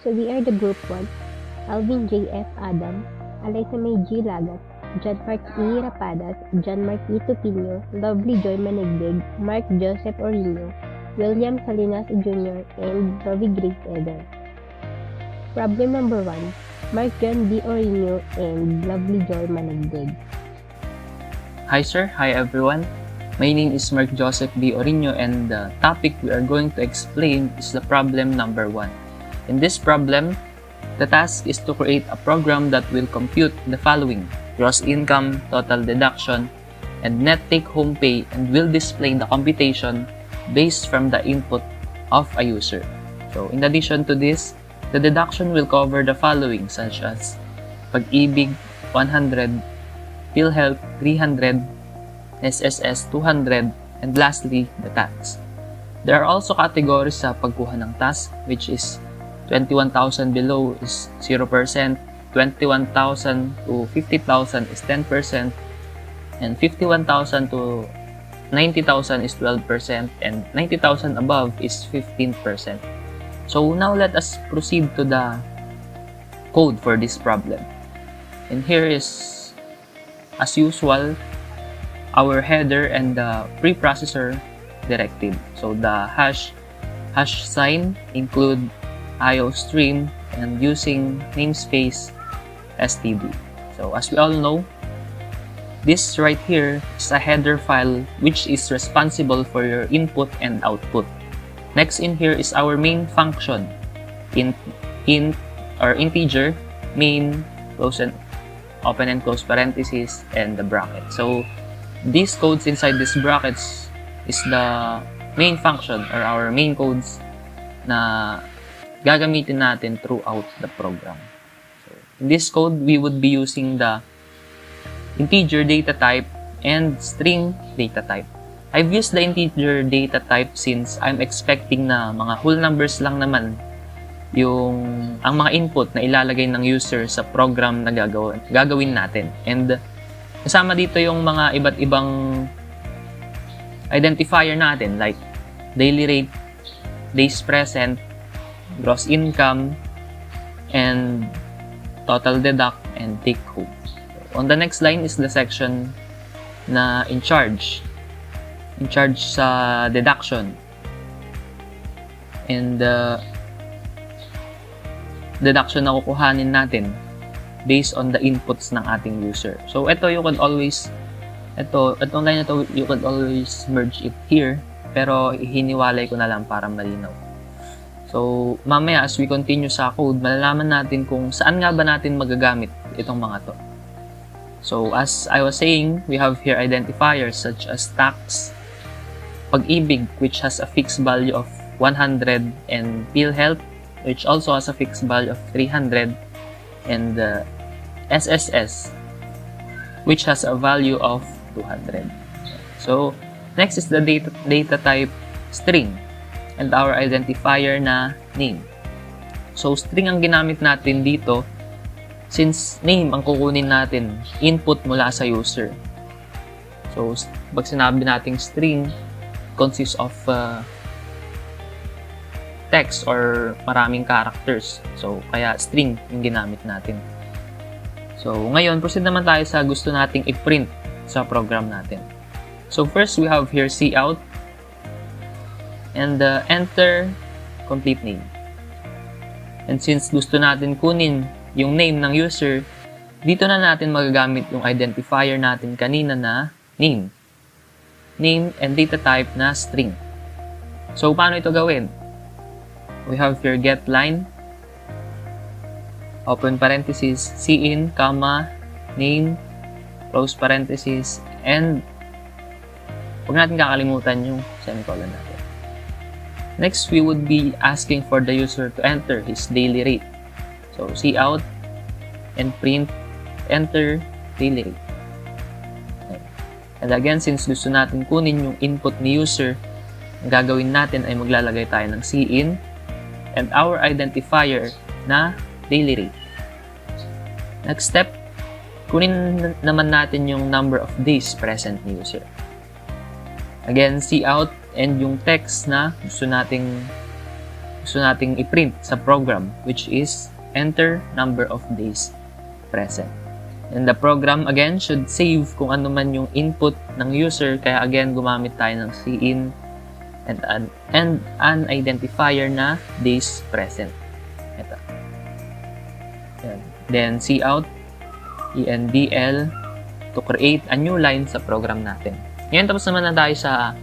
So we are the Group 1, Alvin J.F. Adam, Alyssa May G. Lagat, John Mark E. Rapadas, John Mark E. Tupino, Lovely Joy Manigdig, Mark Joseph Orino, William Salinas Jr., and Lovey Grace Eder. Problem number 1, Mark John D. Orino and Lovely Joy Manigdig. Hi sir, hi everyone. My name is Mark Joseph D. Orino and the topic we are going to explain is the problem number 1. In this problem, the task is to create a program that will compute the following: gross income, total deduction, and net take-home pay, and will display the computation based from the input of a user. So in addition to this, the deduction will cover the following such as Pag-ibig 100, PhilHealth 300, SSS 200, and lastly, the tax. There are also categories sa pagkuha ng task, which is 21,000 below is 0%, 21,000 to 50,000 is 10%, and 51,000 to 90,000 is 12%, and 90,000 above is 15%. So now let us proceed to the code for this problem. And here is, as usual, our header and the preprocessor directive. So the hash sign include IO stream and using namespace std. So as we all know, this right here is a header file which is responsible for your input and output. Next in here is our main function, int or integer, main, close and open and close parentheses, and the bracket. So these codes inside these brackets is the main function or our main codes na gagamitin natin throughout the program. So in this code, we would be using the integer data type and string data type. I've used the integer data type since I'm expecting na mga whole numbers lang naman ang mga input na ilalagay ng user sa program na gagawin natin. And kasama dito yung mga iba't ibang identifier natin like daily rate, days present, gross income, and total deduct, and take home. So, on the next line is the section na in charge sa deduction, and deduction na kukuhanin natin based on the inputs ng ating user. So itong line na to, you could always merge it here, pero hiniwalay ko na lang para malinaw. So mamaya as we continue sa code, malalaman natin kung saan nga ba natin magagamit itong mga to. So as I was saying, we have here identifiers such as tax, Pag-ibig, which has a fixed value of 100, and PhilHealth, which also has a fixed value of 300, and SSS, which has a value of 200. So next is the data type string and our identifier na name. So string ang ginamit natin dito since name ang kukunin natin input mula sa user. So pag sinabi nating string, consists of text or maraming characters. So kaya string yung ginamit natin. So ngayon, proceed naman tayo sa gusto nating i-print sa program natin. So first, we have here cout and enter complete name. And since gusto natin kunin yung name ng user, dito na natin magagamit yung identifier natin kanina na name and data type na string. So paano ito gawin? We have here get line, open parenthesis, cin, comma, name, close parenthesis, and huwag natin kakalimutan yung semicolon natin. Next, we would be asking for the user to enter his daily rate. So cout and print enter daily rate. And again, since gusto natin kunin yung input ni user, ang gagawin natin ay maglalagay tayo ng cin and our identifier na daily rate. Next step, kunin naman natin yung number of days present ni user. Again, cout and yung text na gusto gusto nating i-print sa program, which is enter number of days present. And the program again should save kung ano man yung input ng user, kaya again gumamit tayo ng cin and an identifier na days present. Ito. Yan. Then cout endl to create a new line sa program natin. Ngayon tapos naman na tayo sa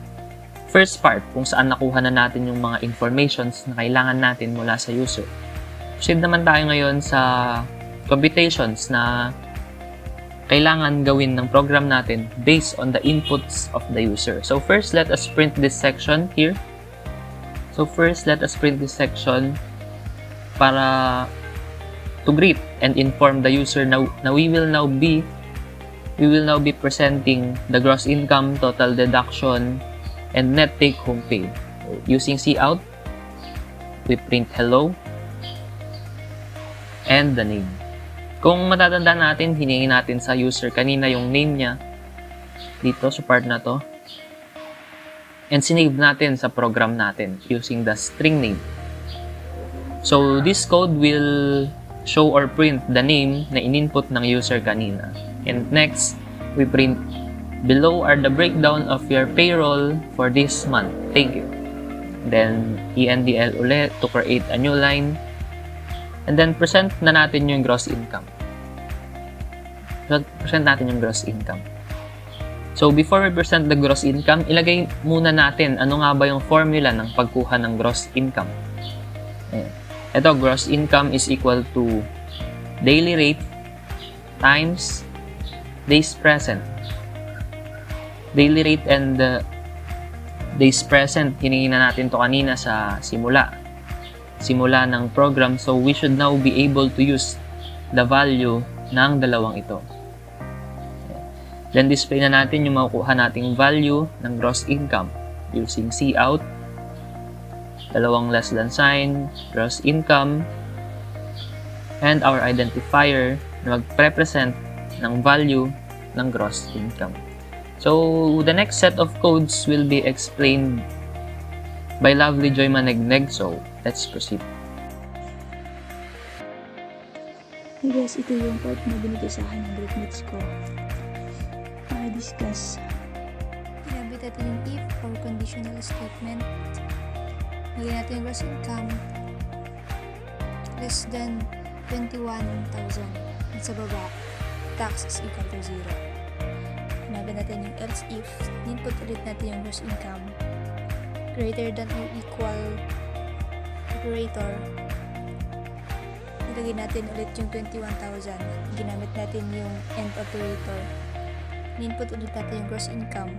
first part kung saan nakuha na natin yung mga informations na kailangan natin mula sa user. Proceed naman tayo ngayon sa computations na kailangan gawin ng program natin based on the inputs of the user. So first, let us print this section here. Para to greet and inform the user na we will now be presenting the gross income, total deduction, and net take-home pay. So, using cout, we print hello and the name. Kung matatandaan natin, hiningi natin sa user kanina yung name niya dito sa part na to. And sinave natin sa program natin using the string name. So, this code will show or print the name na in-input ng user kanina. And next, we print below are the breakdown of your payroll for this month. Thank you. Then, endl ulit to create a new line. And then, present na natin yung gross income. So, before we present the gross income, ilagay muna natin ano nga ba yung formula ng pagkuha ng gross income. Ayan. Ito, gross income is equal to daily rate times days present. Daily rate and days present, hiningi na natin to kanina sa simula ng program. So, we should now be able to use the value ng dalawang ito. Then, display na natin yung makukuha nating value ng gross income using cout, dalawang less than sign, gross income, and our identifier na magre-represent ng value ng gross income. So, the next set of codes will be explained by Lovely Joy Manegnek. So, let's proceed. Hey guys, ito yung part na binigay sa akin ng groupmates ko para discuss. Ginamit natin yung if or conditional statement. Lagyan natin yung gross income less than 21,000. At sa baba, tax is equal to 0. Ginamit natin yung else if. Input ulit natin yung gross income greater than or equal operator. Ilagay natin ulit yung 21,000. Ginamit natin yung end operator. Input ulit natin yung gross income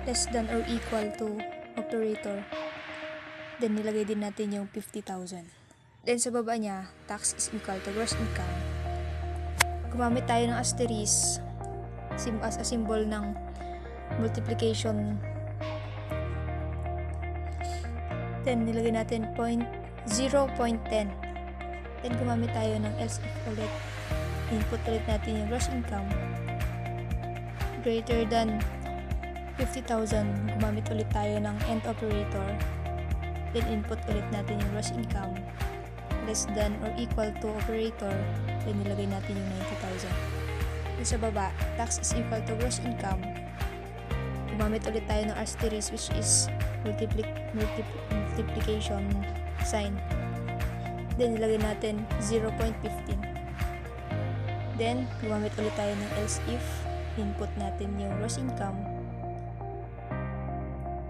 less than or equal to operator. Then nilagay din natin yung 50,000. Then sa baba niya, tax is equal to gross income. Gumamit tayo ng asterisk as a symbol ng multiplication. Then nilagay natin 0.10. Then gumamit tayo ng else if ulit. Input ulit natin yung gross income greater than 50,000. Gumamit ulit tayo ng end operator. Then input ulit natin yung gross income less than or equal to operator. Then nilagay natin yung 90,000. Then sa baba, tax is equal to gross income. Gumamit ulit tayo ng asterisk, which is multiplication sign. Then nilagay natin 0.15. Then gumamit ulit tayo ng else if. Input natin yung gross income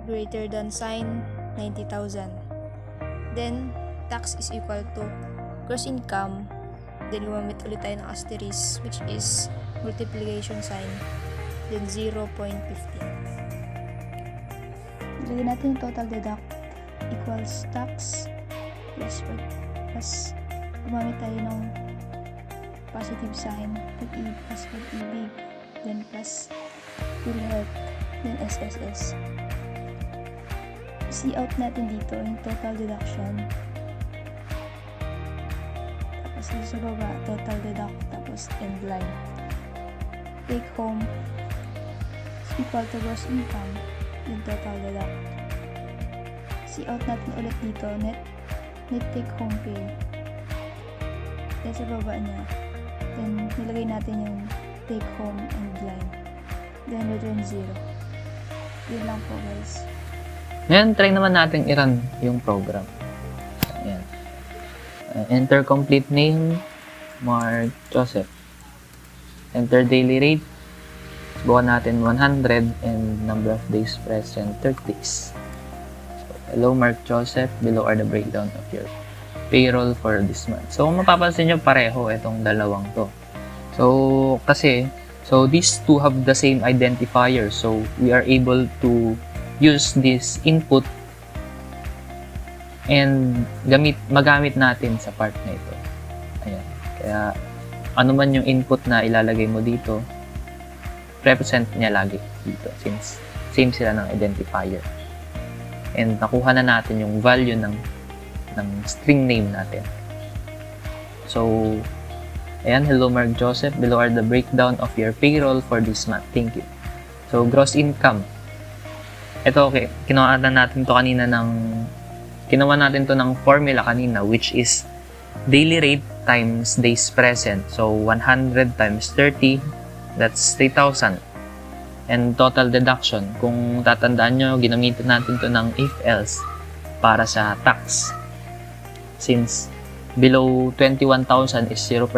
greater than sign 90,000. Then tax is equal to gross income. Then gumamit ulit tayo ng asterisk, which is multiplication sign. Then 0.15. Lagyan natin yung total deduct equals tax plus gumamit tayo ng positive sign, plus pag-ibig, then plus PhilHealth, then SSS. Cout natin dito yung total deduction, tapos dito sa baba total deduct, tapos end line. Take home is equal to gross income, yung total deduct. see out natin ulit dito, net take home pay. Then sa baba niya, then nilagay natin yung take home and line. Then return 0. Yun lang po guys. Ngayon, try naman natin i-run yung program. Ayan. Enter complete name, Mark Joseph. Enter daily rate. Bukan natin 100 and number of days present, 30 days. So, hello Mark Joseph, below are the breakdown of your payroll for this month. So, kung mapapansin nyo, pareho itong dalawang to. So, these two have the same identifier. So, we are able to use this input and magamit natin sa part na ito. Ayan. Kaya, ano man yung input na ilalagay mo dito, represent niya lagi dito since same sila ng identifier. And nakuha na natin yung value ng string name natin. So, ayan, hello Mark Joseph, below are the breakdown of your payroll for this month. Thank you. So, gross income. Ito, okay, ginawa natin to ng formula kanina, which is daily rate times days present. So, 100 times 30, that's 3,000. And total deduction, kung tatandaan nyo, ginamitan natin to ng if-else para sa tax. Since below 21,000 is 0%,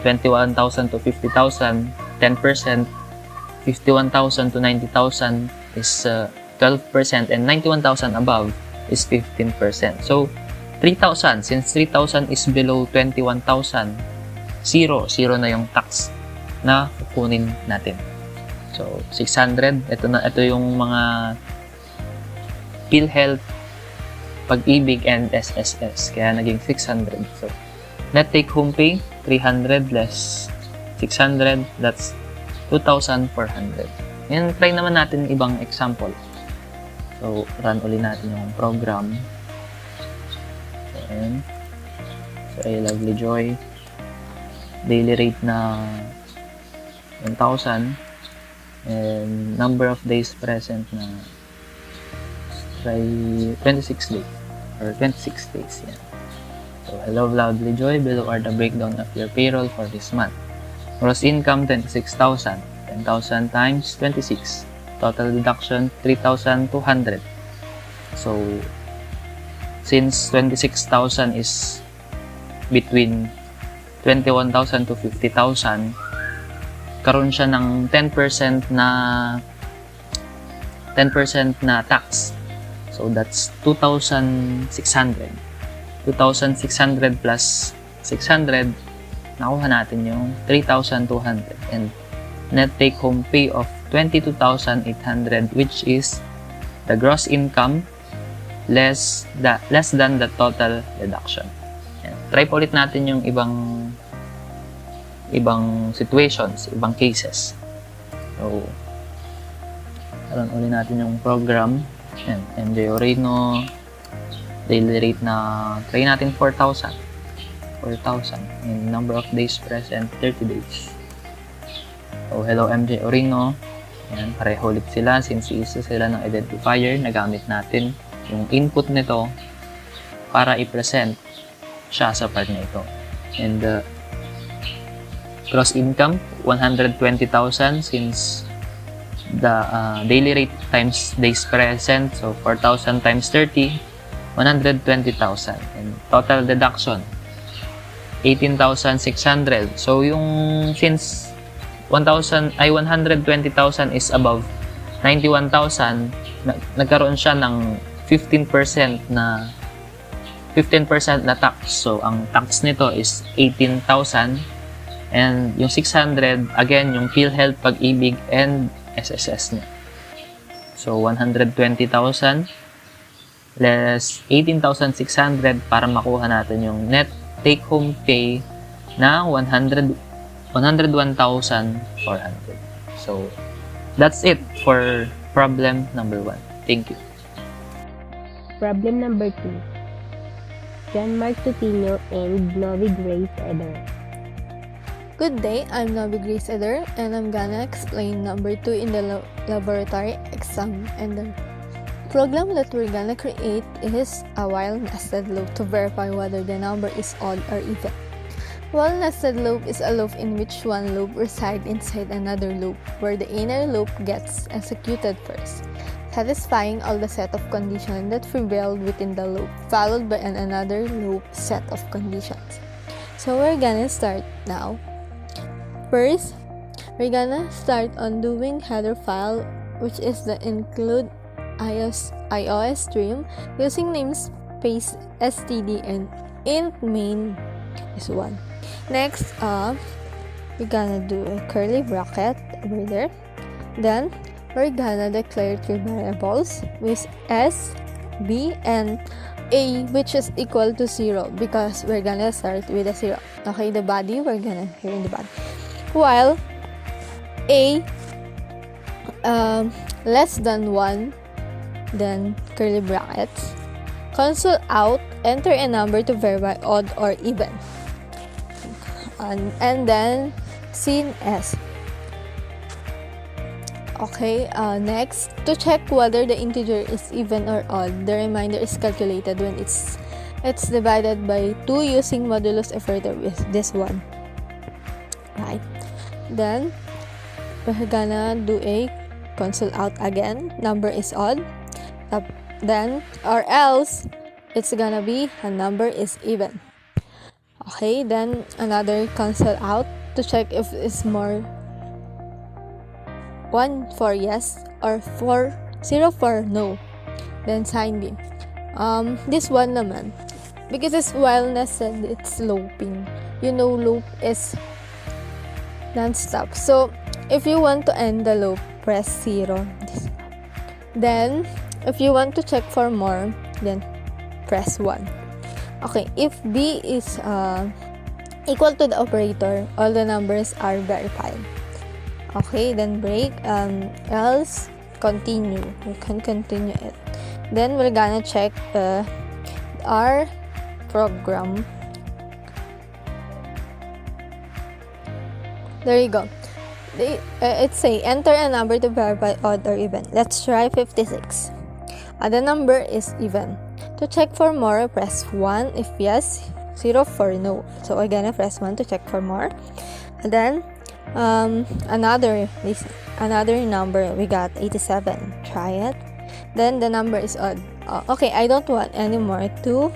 21,000 to 50,000, 10%, 51,000 to 90,000 is 12%, and 91,000 above is 15%. So, 3,000, since 3,000 is below 21,000, zero na yung tax na kukunin natin. So, 600, ito yung mga PhilHealth, Pag-ibig, and SSS. Kaya naging 600. So, net take home pay, 300 less 600, that's 2,400. Yan, try naman natin ibang example. So, run ulit natin yung program. So, ayan. So, ay lovely joy. Daily rate na 1,000 and number of days present na try 26 days or 26 days. Yan. So, hello lovely joy, below are the breakdown of your payroll for this month. Gross income 26,000, 10,000 times 26, total deduction 3,200. So, since 26,000 is between 21,000 to 50,000, karoon siya ng 10% na tax. So that's 2,600. 2,600 plus 600, nakuha natin yung 3,200 and net take home pay of 22,800, which is the gross income less than the total deduction. And try po ulit natin yung ibang situations, ibang cases. So, alam ulit natin yung program. Yan, MJ Oreno, daily rate na try natin 4,000. And number of days present, 30 days. So, hello MJ Oreno. Yan, pareho ulit sila since isa sila ng identifier na gamit natin yung input nito para i-present siya sa part na ito. And gross income, 120,000 since the daily rate times days present, so 4,000 times 30, 120,000. And total deduction, 18,600. So, yung since 120,000 is above 91,000, nagkaroon siya ng 15% na tax. So, ang tax nito is 18,000. And yung 600, again, yung PhilHealth, Pag-ibig, and SSS niya. So, 120,000 less 18,600 para makuha natin yung net take-home pay na 101,400. So, that's it for problem number 1. Thank you. Problem number 2. John Mark Tupino and Novi Grace Eder. Good day, I'm Novi Grace Eder, and I'm gonna explain number 2 in the laboratory exam. And program that we're gonna create is a while nested loop to verify whether the number is odd or even. While nested loop is a loop in which one loop resides inside another loop, where the inner loop gets executed first, satisfying all the set of conditions that prevailed within the loop, followed by another loop set of conditions. So we're gonna start now. First, we're gonna start on doing header file, which is the include iOS stream using namespace std and int main is 1. Next, we're gonna do a curly bracket over there. Then we're gonna declare 3 variables with s, b, and a, which is equal to 0 because we're gonna start with a 0. Okay, the body, we're gonna here in the body. While a less than 1, then curly brackets, console out, enter a number to verify odd or even, and then scene s. Okay, next, to check whether the integer is even or odd, the remainder is calculated when it's divided by 2 using modulus operator with this one. Right. Then we're gonna do a console out again, number is odd, then or else it's gonna be a number is even. Okay, then another console out to check if it's more 1 for yes or 0 for no, then sign B. This one naman, because it's while nested, it's looping. You know, loop is non-stop. So if you want to end the loop, press 0. Then if you want to check for more, then press 1. Okay, if B is equal to the operator, all the numbers are verified. Okay, then break, else continue. We can continue it. Then we're gonna check our program. There you go. It say enter a number to verify odd or even. Let's try 56. The number is even. To check for more, press 1 if yes, 0 for no. So we're gonna press 1 to check for more. And then another number, we got 87. Try it. Then the number is odd. Okay, I don't want anymore to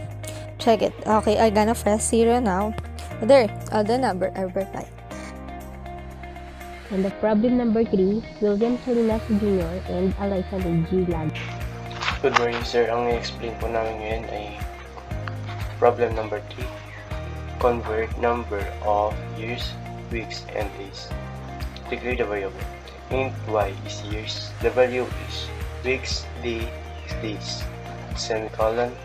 check it. Okay, I'm gonna press 0 now. There, the number are verified. And the problem number 3, William Salinas Jr. and Eliza G. Lag. Good morning, sir. Ang i-explain po namin ngayon ay problem number 3. Convert number of years, weeks, and days. Declare the variable. Int y is years. The value is weeks, day is days. Semicolon.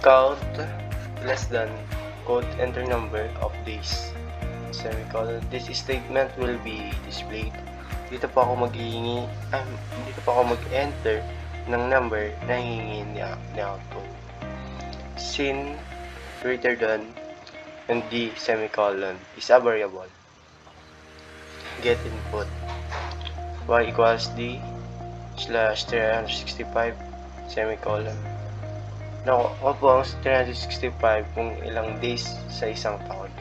Count less than quote enter number of days. Semicolon. This statement will be displayed. Dito po ako mag-enter ng number na hihingin ni output. Sin greater than and the semicolon is a variable. Get input. Y equals d slash 365 semicolon. Nakuha po ang 365 kung ilang days sa isang taon.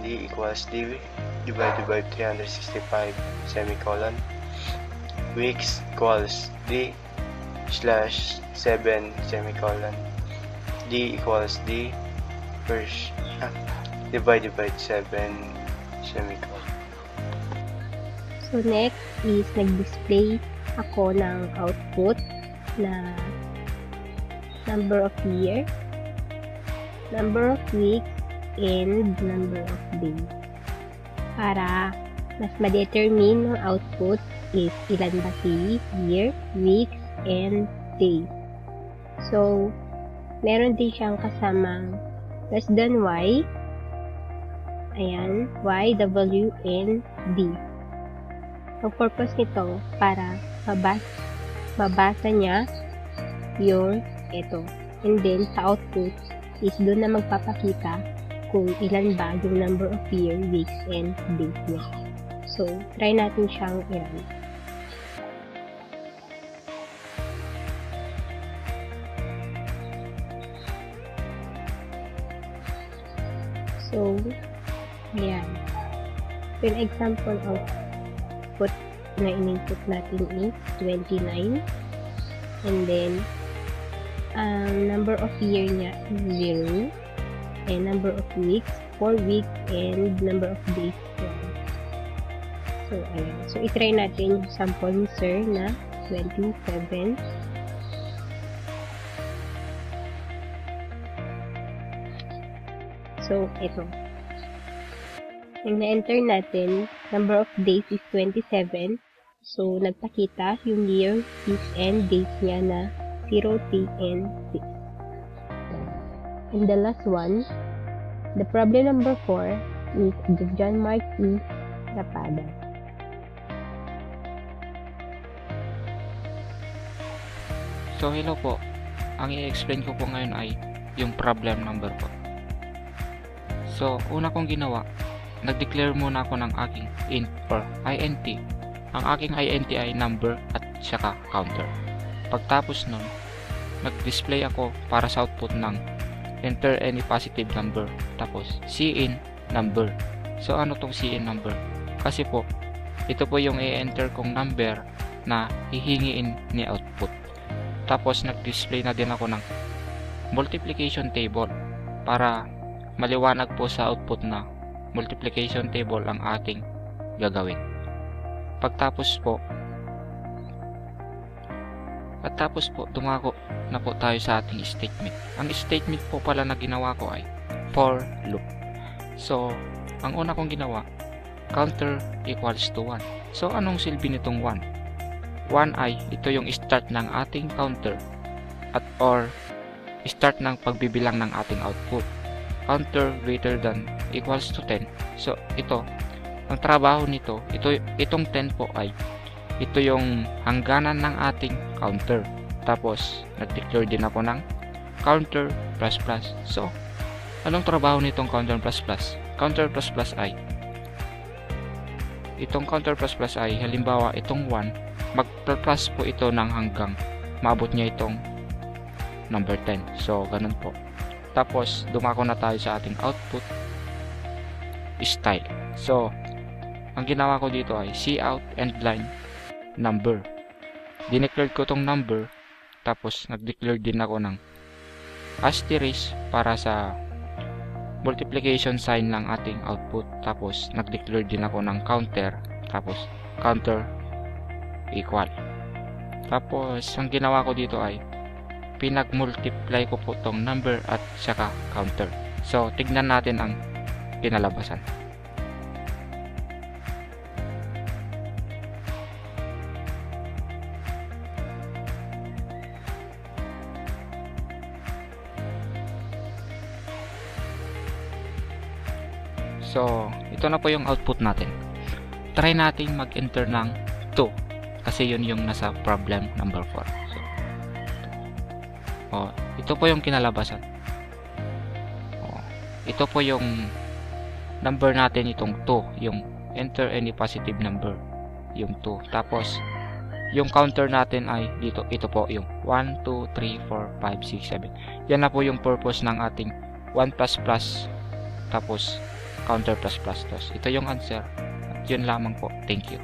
D equals d divided by 365 semicolon. Weeks equals d slash 7 semicolon. D equals d first divided by 7 semicolon. So next is nag-display ako ng output na number of year, number of weeks, and number of days. Para mas ma-determine ng output is ilan ba si year, weeks, and days. So, meron din siyang kasamang less than y, ayan, y, w, and d. Ang purpose nito para mabasa niya yung ito. And then, sa output is doon na magpapakita kung ilan ba yung number of year, weeks, and days niya. So, try natin siyang i-run. So, ayan. So, an example of output na in-input natin is 29. And then, ang number of year niya is 0. And number of weeks, 4 weeks. And number of days, 1. So, ayan. So, itry natin yung sample ni Sir na 27. So, ito. Yung na-enter natin, number of days is 27. So, nagpakita yung year, week, and days niya na 0, 3, and 6. And the last one, the problem number 4 is the John Mark E. Rapada. So, hello po. Ang i-explain ko po ngayon ay yung problem number po. So, una kong ginawa, nag-declare muna ako ng aking int or int. Ang aking int ay number at saka counter. Pagtapos nun, nag-display ako para sa output ng enter any positive number. Tapos, cin number. So, ano tong cin number? Kasi po, ito po yung i-enter kong number na hihingiin ni output. Tapos, nag-display na din ako ng multiplication table para maliwanag po sa output na multiplication table ang ating gagawin. Pagtapos po, dumako na po tayo sa ating statement. Ang statement po pala na ginawa ko ay for loop. So, ang una kong ginawa, counter equals to 1. So, anong silbi nitong 1? 1 ay ito yung start ng ating counter at or start ng pagbibilang ng ating output. Counter greater than equals to 10. So, ito, ang trabaho nito, itong 10 po ay ito yung hangganan ng ating counter. Tapos, nag-declare din ako ng counter plus plus. So, anong trabaho nitong counter plus plus? Counter plus plus ay itong counter plus plus ay halimbawa itong 1, mag-plus po ito ng hanggang maabot niya itong number 10. So, ganun po. Tapos, dumako na tayo sa ating output style. So, ang ginawa ko dito ay cout endline number. Dineclare ko tong number, tapos nag-declare din ako ng asterisk para sa multiplication sign ng ating output. Tapos, nag-declare din ako ng counter, tapos counter equal. Tapos, ang ginawa ko dito ay pinag-multiply ko po tong number at saka counter. So, tignan natin ang kinalabasan. So, ito na po yung output natin. Try natin mag-enter ng 2 kasi yun yung nasa problem number 4. So, ito po yung kinalabasan. Ito po yung number natin, itong 2, yung enter any positive number, yung 2. Tapos, yung counter natin ay dito, ito po yung 1, 2, 3, 4, 5, 6, 7. Yan na po yung purpose ng ating 1 plus plus, tapos counter plus plus. Ito yung answer. At yun lamang po. Thank you.